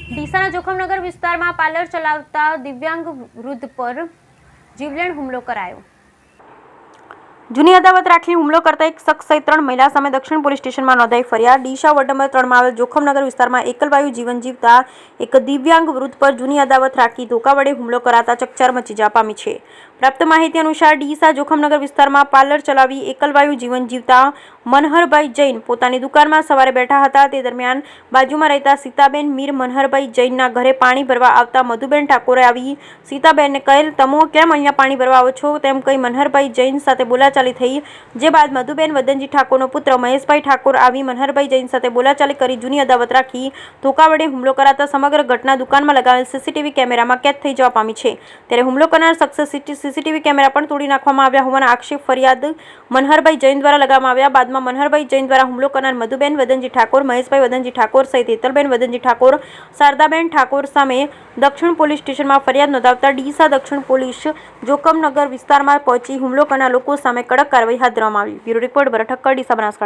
ડીસાના જોખમનગર વિસ્તારમાં પાર્લર ચલાવતા દિવ્યાંગ વૃદ્ધ પર જીવલેણ હુમલો કરાયો। જૂની અદાવત રાખીને હુમલો કરતા એક શખ્સ સહિત 3 મહિલા સામે દક્ષિણ પોલીસ સ્ટેશનમાં નોંધાઈ ફરિયાદ। ડીસા વોર્ડ નંબર 3 માં આવેલ જોખમનગર વિસ્તારમાં એકલવાયુ જીવન જીવતા એક દિવ્યાંગ વૃદ્ધ પર જૂની અદાવત રાખી ધોકા વડે હુમલો કરાતા ચકચાર મચી જવા પામી છે। પ્રાપ્ત માહિતી અનુસાર ડીસા જોખમનગર વિસ્તારમાં પાર્લર ચલાવી એકલવાયુ જીવન જીવતા મનહરભાઈ જૈન પોતાની દુકાનમાં સવારે બેઠા હતા। તે દરમિયાન બાજુમાં રહેતા સીતાબેન મીર મનહરભાઈ જૈનના ઘરે પાણી ભરવા આવતા મધુબેન ઠાકોરે આવી સીતાબેનને કહેલ, "તમો કેમ અહીંયા પાણી ભરવા આવો છો?" તેમ કહી મનહરભાઈ જૈન સાથે બોલાચાલી થઈ। જે બાદ મધુબેન વદનજી ઠાકોરનો પુત્ર મહેશભાઈ ઠાકોર આવી મનહરભાઈ જૈન સાથે બોલાચાલી કરી જૂની અદાવત રાખી ધોકા વડે હુમલો કરાતા સમગ્ર ઘટના દુકાનમાં લગાવેલ સીસીટીવી કેમેરામાં કેદ થઈ જવા પામી છે। ત્યારે હુમલો કરનાર શખ્સે સીસીટીવી કેમેરા પણ તોડી નાખવામાં આવ્યા હોવાના આક્ષેપ ફરિયાદ મનહરભાઈ જૈન દ્વારા લગાવવામાં આવ્યા। બાદમાં મનહરભાઈ જૈન દ્વારા હુમલો કરનાર મધુબેન વદનજી ઠાકોર, મહેશભાઈ વદનજી ઠાકોર સહિત હેતલબેન વદનજી ઠાકોર, શારદાબેન ઠાકોર સામે દક્ષિણ પોલીસ સ્ટેશનમાં ફરિયાદ નોંધાવતા ડીસા દક્ષિણ પોલીસ જોખમનગર વિસ્તારમાં પહોંચી હુમલો કરનાર લોકો સામે કડક કાર્યવાહી હાથ ધરવામાં આવી। બ્યુરો રિપોર્ટ ભરત ઠક્કર, ડીસા, બનાસકાંઠા।